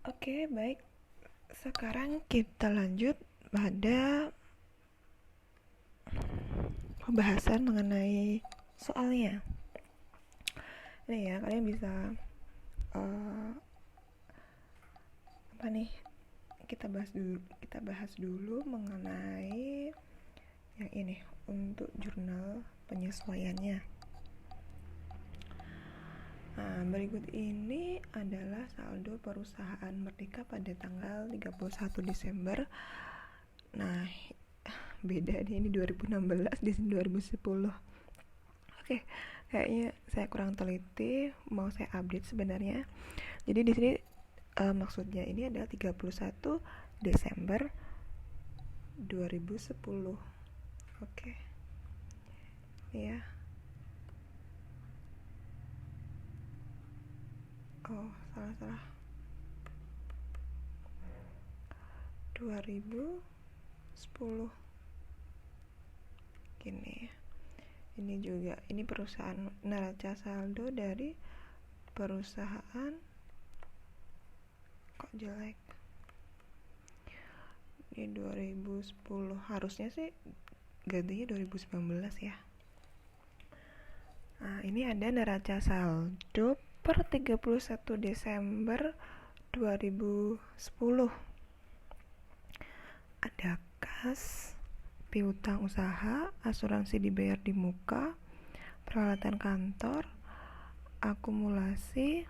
Oke, baik. Sekarang kita lanjut pada pembahasan mengenai soalnya. Ini ya, kalian bisa uh, apa nih? Kita bahas dulu mengenai yang ini untuk jurnal penyesuaiannya. Nah, berikut ini adalah saldo perusahaan Merdeka pada tanggal 31 Desember. Nah, beda nih, ini 2016, di sini 2010. Oke, kayaknya saya kurang teliti, mau saya update sebenarnya. Jadi di sini maksudnya ini adalah 31 Desember 2010. Oke. Ya. Oh, salah. 2010. Gini. Ini juga, ini perusahaan neraca saldo dari perusahaan kok jelek. Ini 2010, harusnya sih gantinya 2019 ya. Nah, ini ada neraca saldo per 31 Desember 2010. Ada kas, piutang usaha, asuransi dibayar di muka, peralatan kantor, akumulasi.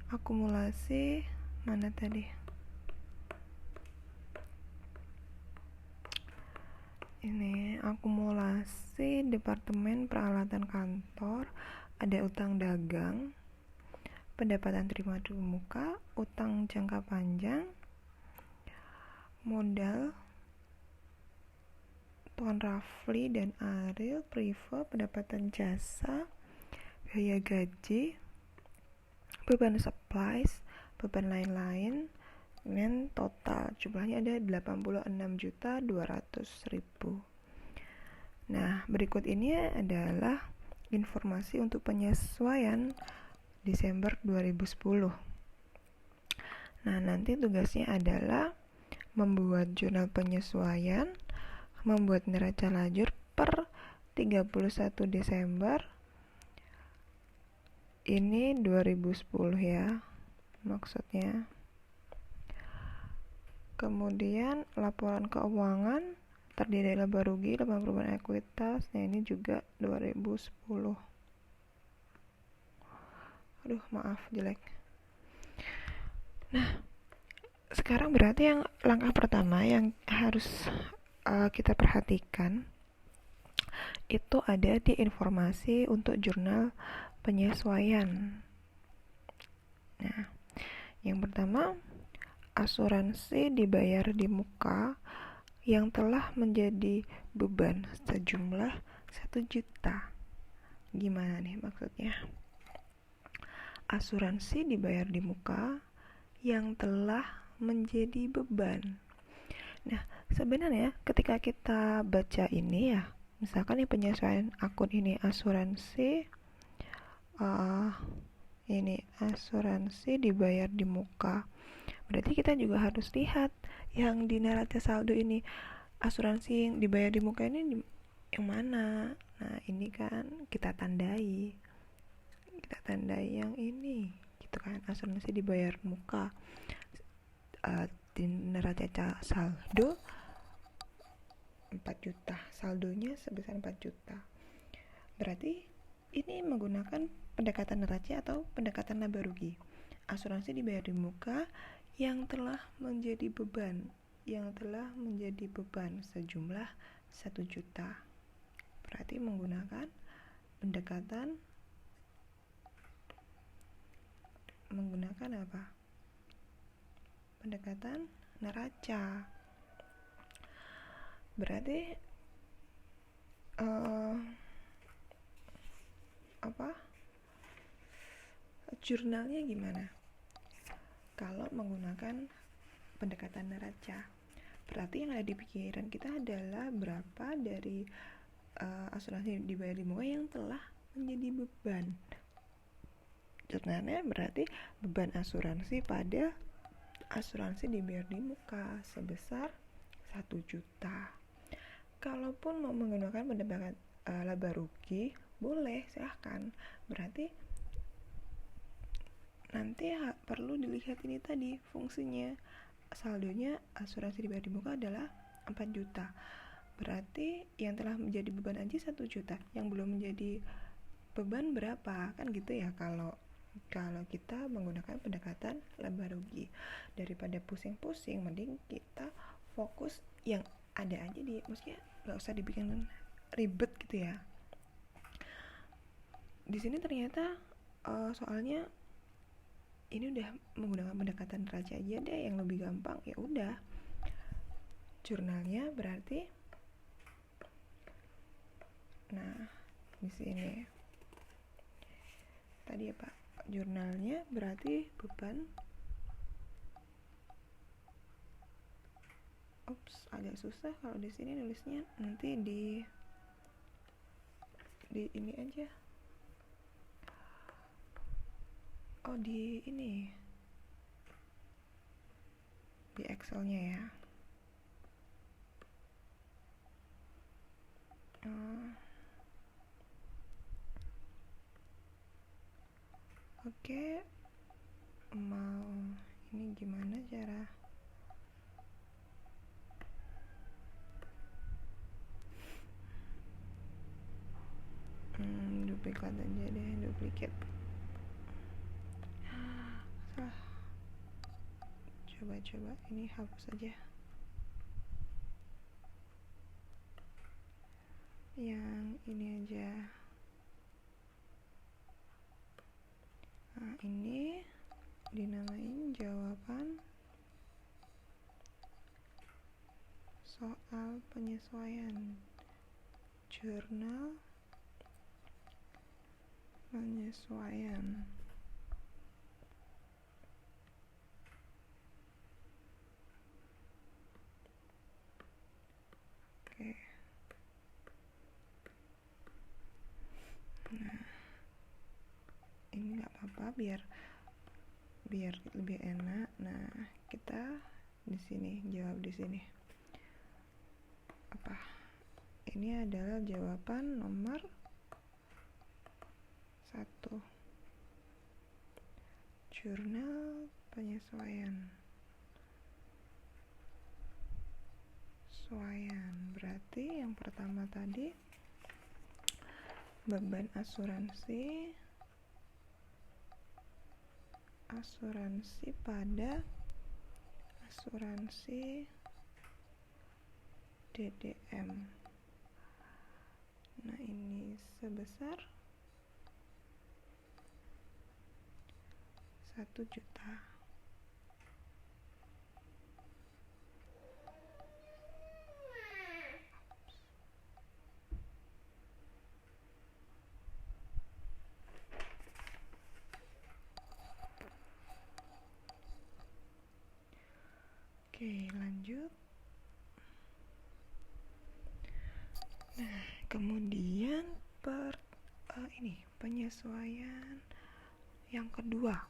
Akumulasi mana tadi? Ini akumulasi departemen peralatan kantor, ada utang dagang, pendapatan terima di muka, utang jangka panjang, modal Tuan Rafli dan Ariel, Priva, pendapatan jasa, biaya gaji, beban supplies, beban lain-lain, dan total jumlahnya ada 86.200.000. Nah, berikut ini adalah informasi untuk penyesuaian Desember 2010. Nah, nanti tugasnya adalah membuat jurnal penyesuaian, membuat neraca lajur per 31 Desember ini 2010 ya maksudnya. Kemudian laporan keuangan terdiri dari laba rugi, laba perubahan ekuitas. Nah, ini juga 2010. Aduh, maaf jelek. Nah, sekarang berarti yang langkah pertama yang harus kita perhatikan itu ada di informasi untuk jurnal penyesuaian. Nah, yang pertama, asuransi dibayar di muka yang telah menjadi beban sejumlah 1 juta. Gimana nih maksudnya? Asuransi dibayar di muka yang telah menjadi beban. Nah, sebenarnya ketika kita baca ini ya, misalkan nih penyesuaian akun ini asuransi ini asuransi dibayar di muka, berarti kita juga harus lihat yang di neraca saldo ini asuransi yang dibayar di muka ini yang mana. Nah, ini kan kita tandai yang ini gitu kan, asuransi dibayar muka di neraca saldo 4 juta, saldonya sebesar 4 juta. Berarti ini menggunakan pendekatan neraca atau pendekatan laba rugi. Asuransi dibayar di muka yang telah menjadi beban sejumlah 1 juta. Berarti menggunakan apa? Pendekatan neraca. Berarti jurnalnya gimana kalau menggunakan pendekatan neraca? Berarti yang ada di pikiran kita adalah berapa dari asuransi dibayar di muka yang telah menjadi beban. Jurnalnya berarti beban asuransi pada asuransi dibayar di muka sebesar 1 juta. Kalaupun mau menggunakan pendapatan laba rugi, boleh, silahkan. Berarti nanti perlu dilihat ini tadi fungsinya. Saldonya asuransi dibayar di muka adalah 4 juta. Berarti yang telah menjadi beban aja 1 juta, yang belum menjadi beban berapa, kan gitu ya kalau kita menggunakan pendekatan laba rugi. Daripada pusing-pusing, mending kita fokus yang ada aja maksudnya nggak usah dibikin ribet gitu ya. Di sini ternyata soalnya ini udah menggunakan pendekatan neraca aja deh yang lebih gampang. Ya udah, jurnalnya berarti, nah di sini tadi ya Pak, jurnalnya berarti beban, agak susah kalau di sini nulisnya, nanti di ini aja, di ini, di Excelnya ya. Oke, mau ini gimana cara duplikat aja deh, duplikat. Coba ini hapus aja yang ini aja. Nah, ini dinamain jawaban soal penyesuaian jurnal penyesuaian. Oke. Nah, ini nggak apa-apa biar lebih enak. Nah, kita di sini jawab di sini. Apa? Ini adalah jawaban nomor 1. Jurnal penyesuaian. Berarti yang pertama tadi beban asuransi pada asuransi DDM. Nah, ini sebesar 1 juta. Oke, lanjut. Nah, kemudian penyesuaian yang kedua,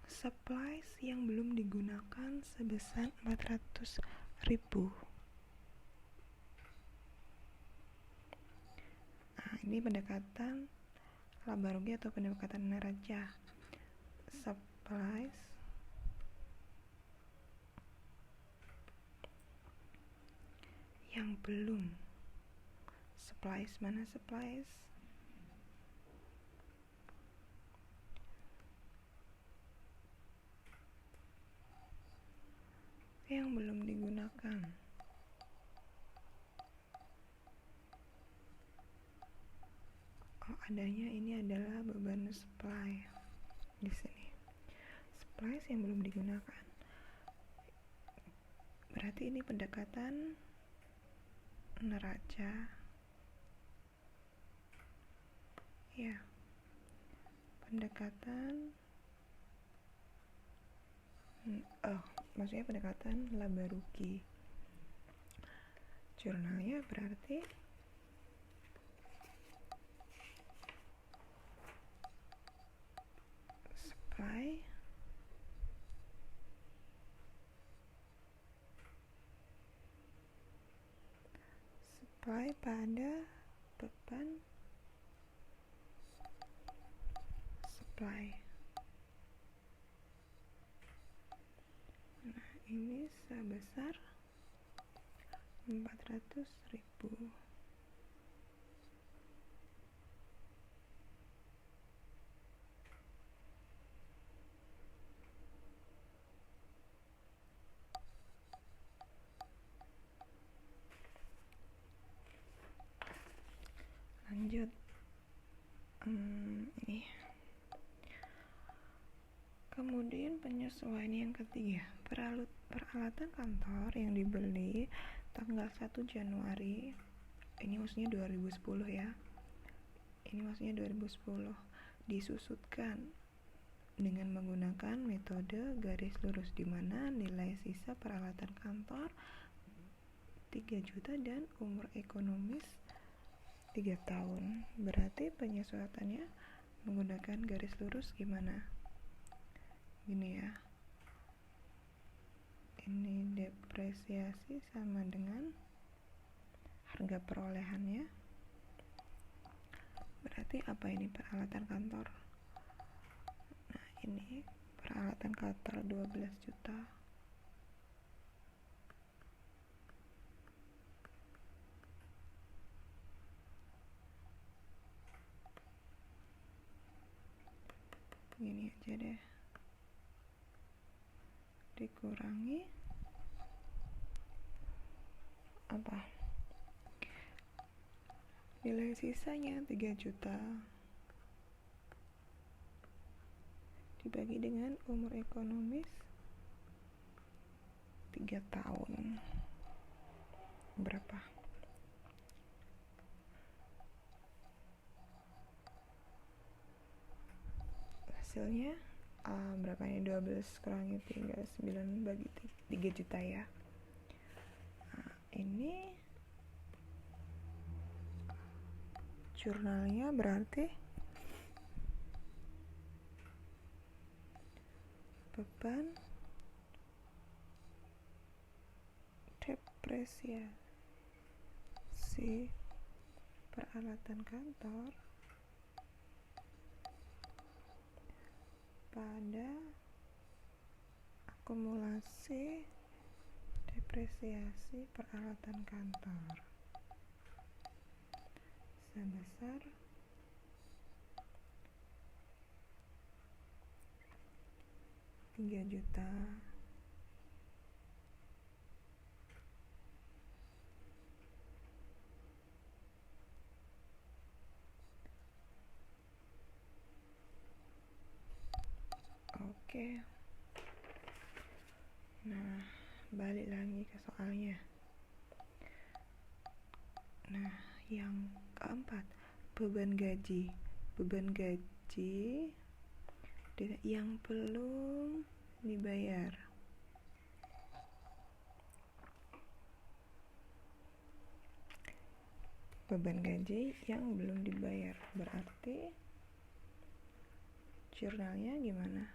supplies yang belum digunakan sebesar 400.000. Nah, ini pendekatan laba rugi atau pendekatan neraca. Supplies yang belum. Supplies mana supplies? Yang belum digunakan. Adanya ini adalah beban supply di sini. Supplies yang belum digunakan. Berarti ini pendekatan neraca. Ya. Pendekatan maksudnya pendekatan laba rugi. Jurnalnya berarti supply pada beban supply. Nah, ini sebesar 400.000. Lanjut, ini. Kemudian penyesuaian yang ketiga, peralatan kantor yang dibeli tanggal 1 Januari, ini maksudnya 2010 ya. Ini maksudnya 2010, disusutkan dengan menggunakan metode garis lurus, di mana nilai sisa peralatan kantor 3 juta dan umur ekonomis 3 tahun. Berarti penyesuaiannya menggunakan garis lurus gimana? Gini ya. Ini depresiasi sama dengan harga perolehannya. Berarti apa ini peralatan kantor? Nah, ini peralatan kantor 12 juta. Gini aja deh, dikurangi apa, nilai sisanya 3 juta dibagi dengan umur ekonomis 3 tahun, berapa? Hasilnya berapa ini? 12 kurangi 3, 9 bagi 3 juta ya. Nah, ini jurnalnya berarti beban depresiasi peralatan kantor pada akumulasi depresiasi peralatan kantor sebesar 3 juta. Oke. Nah, balik lagi ke soalnya. Nah, yang keempat, beban gaji. Beban gaji yang belum dibayar. Beban gaji yang belum dibayar berarti jurnalnya gimana?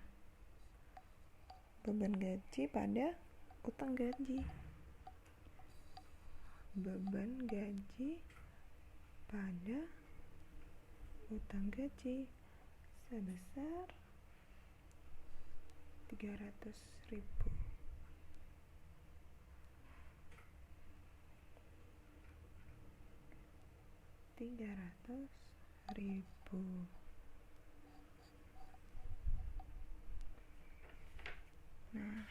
Beban gaji pada utang gaji. Beban gaji pada utang gaji sebesar 300.000. Nah,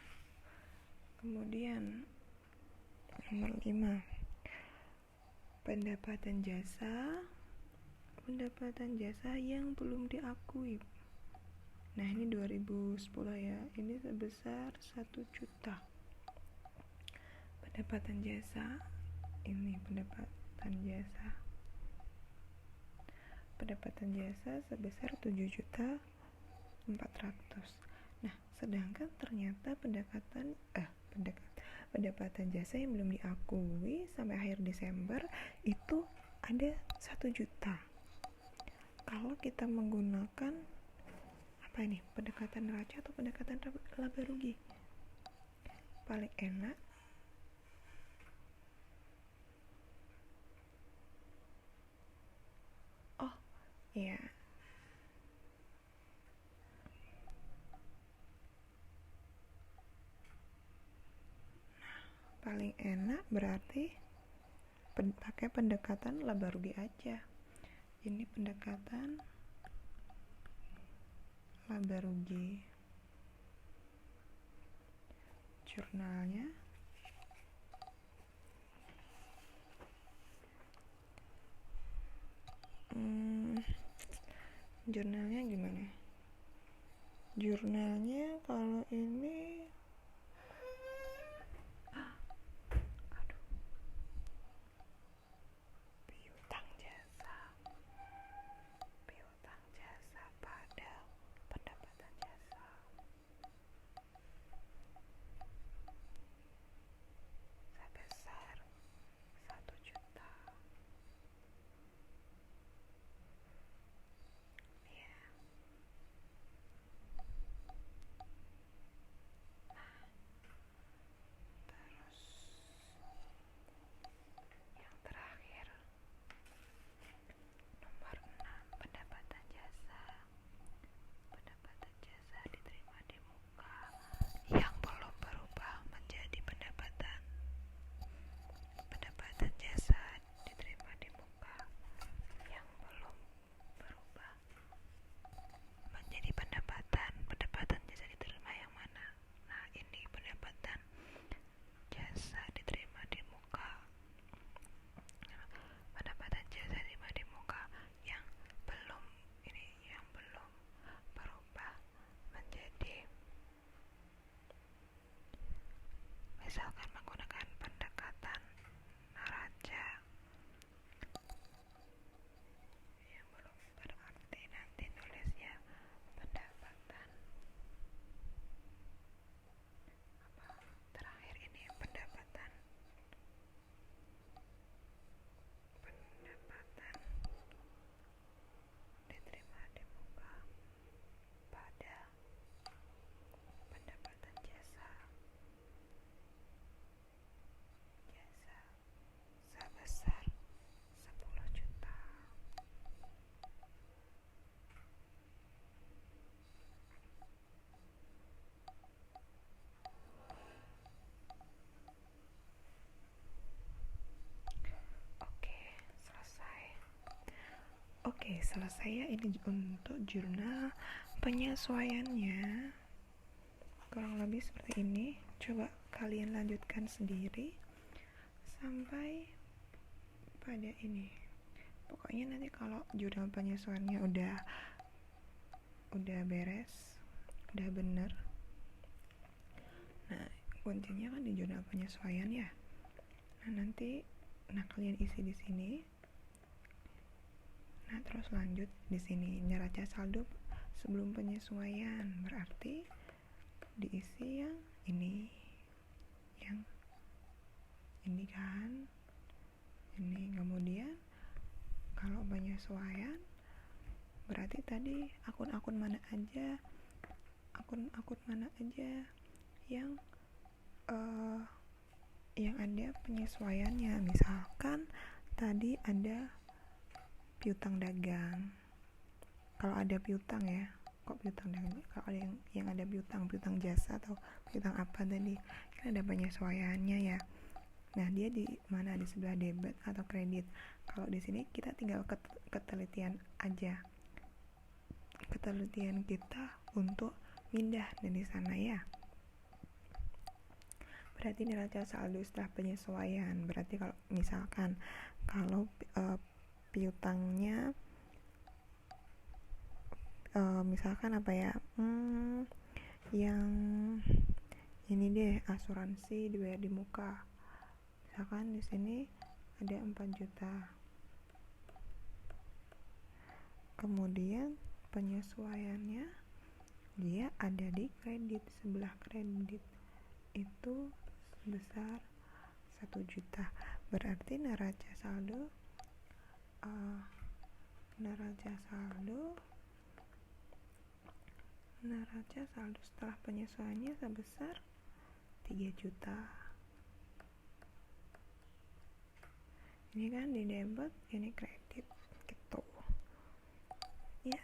kemudian nomor 5, pendapatan jasa yang belum diakui. Nah, ini 2010 ya, ini sebesar 1 juta. Pendapatan jasa, ini pendapatan jasa sebesar 7.400.000. Nah, sedangkan ternyata pendapatan jasa yang belum diakui sampai akhir Desember itu ada 1 juta. Kalau kita menggunakan apa ini, pendekatan neraca atau pendekatan laba rugi, paling enak Ya, paling enak berarti pakai pendekatan laba rugi aja. Ini pendekatan laba rugi. Jurnalnya jurnalnya gimana? Jurnalnya kalau ini piutang jasa pada pendapatan jasa sebesar 1 juta. Ya. Terus yang terakhir nomor 6, pendapatan jasa. Pendapatan jasa diterima di muka yang belum berubah menjadi pendapatan. Pendapatan jasa diterima di muka yang belum berubah menjadi pendapatan. Pendapatan jasa diterima yang mana? Nah, ini pendapatan jasa diterima di muka. Pendapatan jasa diterima di muka yang belum berubah menjadi, misalkan menggunakan pendekatan neraca yang belum, berarti nanti nulisnya pendapatan terakhir ini pendapatan diterima di muka pada pendapatan jasa sebesar 10 juta. Oke, selesai ya ini untuk jurnal penyesuaiannya. Kurang lebih seperti ini. Coba kalian lanjutkan sendiri sampai pada ini. Pokoknya nanti kalau jurnal penyesuaiannya udah beres, udah bener. Nah, kuncinya kan di jurnal penyesuaian ya. Nah, kalian isi di sini. Nah, terus lanjut di sini neraca saldo sebelum penyesuaian, berarti diisi yang ini kan. Ini kemudian kalau penyesuaian berarti tadi akun-akun mana aja yang ada penyesuaiannya. Misalkan tadi ada piutang dagang. Kalau ada piutang ya, piutang dagang? Kalau ada yang ada piutang jasa atau piutang apa tadi, kan ada penyesuaiannya ya. Nah, dia di mana? Di sebelah debit atau kredit. Kalau di sini kita tinggal ketelitian aja. Ketelitian kita untuk pindah dari sana ya. Berarti neraca saldo setelah penyesuaian. Berarti kalau misalkan piutangnya misalkan apa ya? Yang ini deh, asuransi dibayar di muka. Misalkan di sini ada 4 juta. Kemudian penyesuaiannya dia ada di kredit, sebelah kredit itu sebesar 1 juta. Berarti neraca saldo setelah penyesuaiannya sebesar 3 juta. Ini kan di debit, ini kredit gitu. ya.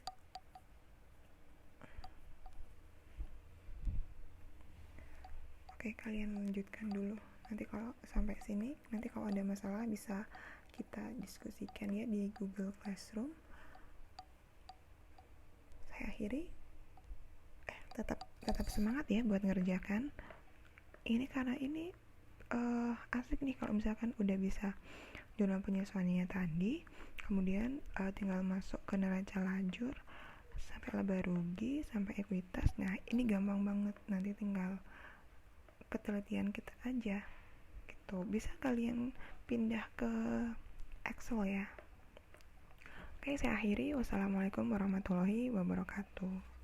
Oke, kalian lanjutkan dulu. Nanti kalau sampai sini, nanti kalau ada masalah bisa kita diskusikan ya di Google Classroom. Saya akhiri. Tetap semangat ya buat ngerjakan. Ini karena ini asik nih kalau misalkan udah bisa jurnal penyesuaiannya tadi, kemudian tinggal masuk ke neraca lajur sampai laba rugi sampai ekuitas. Nah, ini gampang banget, nanti tinggal ketelitian kita aja gitu. Bisa kalian pindah ke Excel ya. Oke, saya akhiri. Wassalamualaikum warahmatullahi wabarakatuh.